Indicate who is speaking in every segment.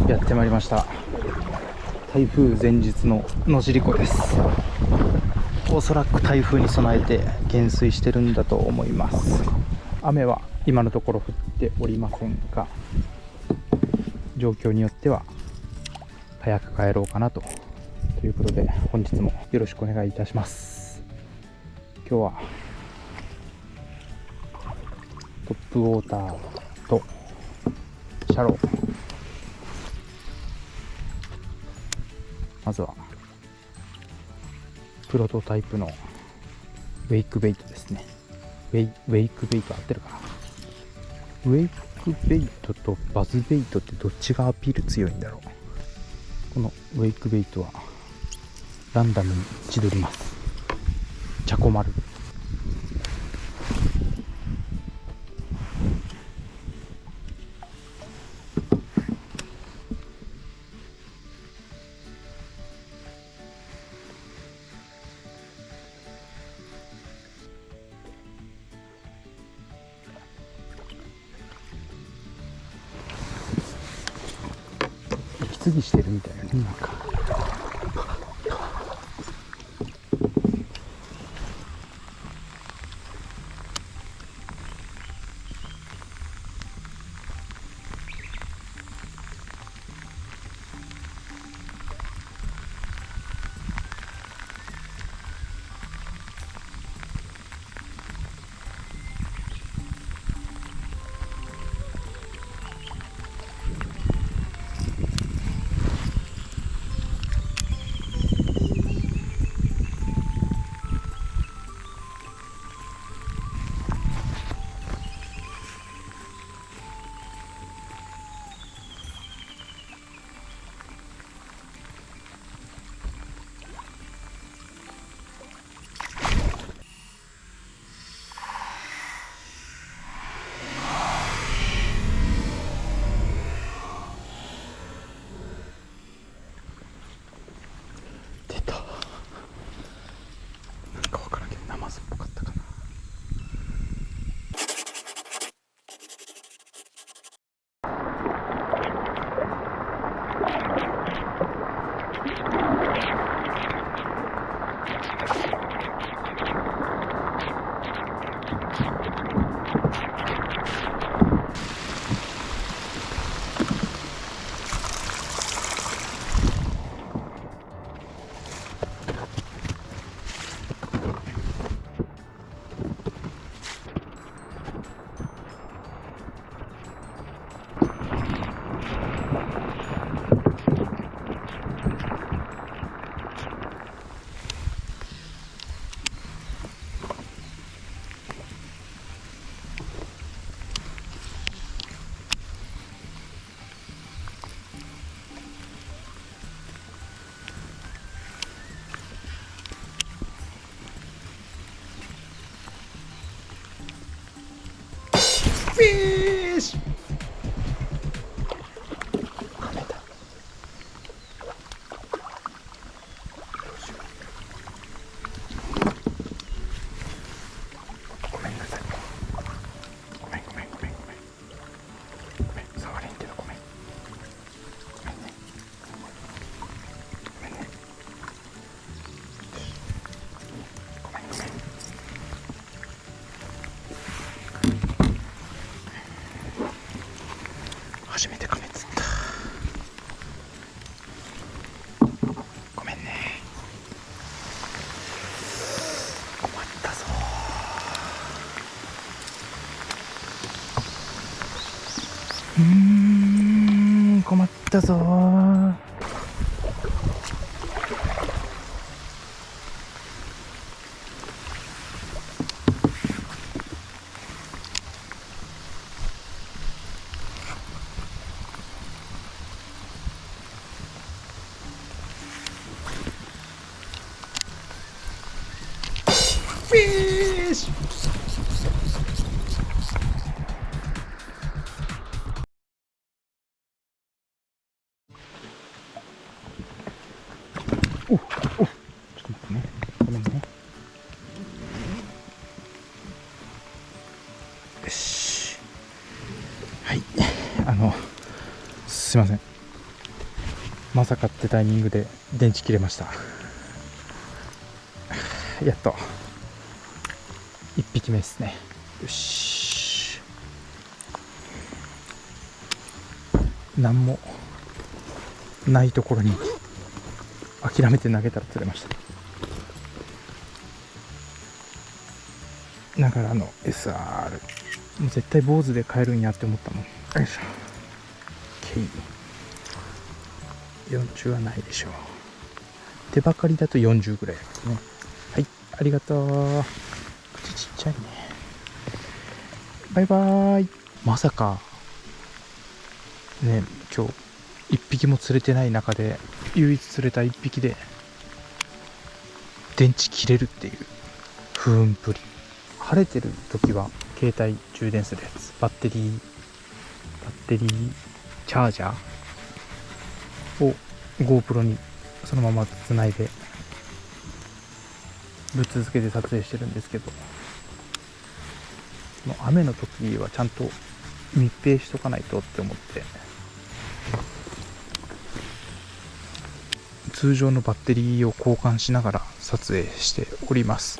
Speaker 1: やってまいりました。台風前日の野尻湖です。おそらく台風に備えて減水してるんだと思います。雨は今のところ降っておりませんが、状況によっては早く帰ろうかなということで、本日もよろしくお願いいたします。今日はトップウォーターとシャロー、まずはプロトタイプのウェイクベイトですね。ウェイクベイト合ってるかな。ウェイクベイトとバズベイトってどっちがアピール強いんだろう。このウェイクベイトはランダムに千鳥ます。チャコ丸。息継ぎしてるみたいなね、なんか。フィッシュ。噛めた。ごめんなさい。ごめん。触れんけどごめん。ごめんね。ごめん。初めて噛めつった。ごめんね。困ったぞ。困ったぞ。フィッシュ。ちょっと待ってね。ごめんね。よし。はい。すいません。まさかってタイミングで電池切れました。やっと1匹目ですね。よし、何もないところに諦めて投げたら釣れました。ながらの SR、 もう絶対坊主で買えるんやって思ったもん。よいしょ。 40はないでしょう。手ばかりだと40ぐらいだけどね。はい、ありがとう。口ちっちゃいね。バイバーイ。まさかね、今日1匹も釣れてない中で唯一釣れた1匹で電池切れるっていう不運ぶり。晴れてる時は携帯充電するやつ、バッテリーチャージャーを GoPro にそのままつないでぶっ続けて撮影してるんですけど、もう雨の時はちゃんと密閉しとかないとって思って、通常のバッテリーを交換しながら撮影しております。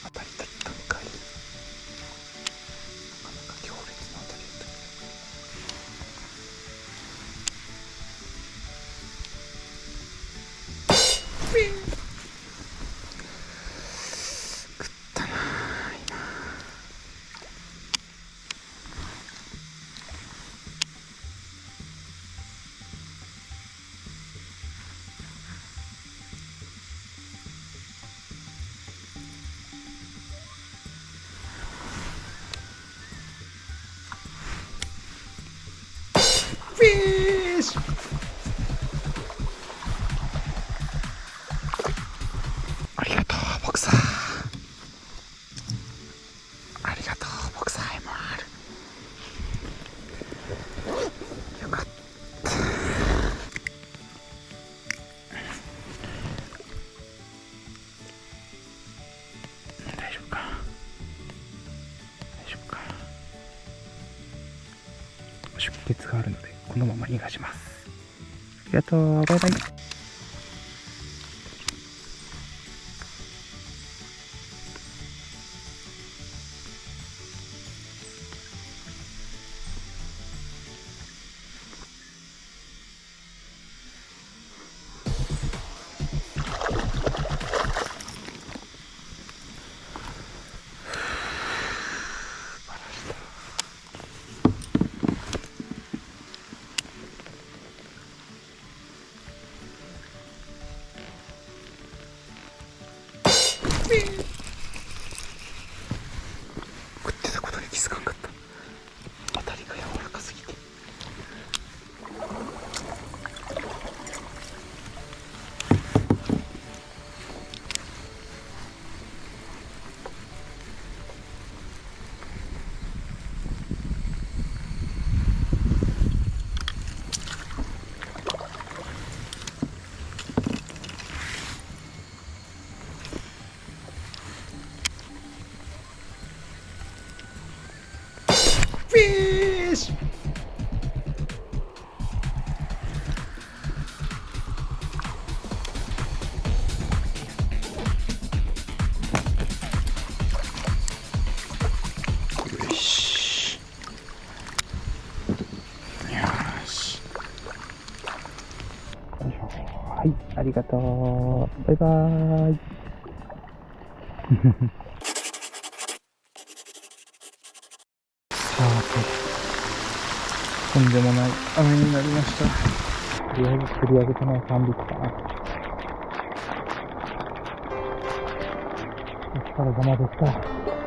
Speaker 1: 当たりだったんかい。なかなか強烈な当たりだった。食ったな今。フィッシュ。ありがとうボクサー。ありがとうボクサー MR。 よかった。大丈夫か大丈夫か。出血があるのでこのまま逃がします。ありがとう、バイバイ。食ってたことに気づかんかった。当たりが柔らかすぎて。フィッシュ。よし。ありがとう。バイバーイ。さあ、とんでもない雨になりました。とりあえず釣り上げたのは3匹かな。お疲れ様でした。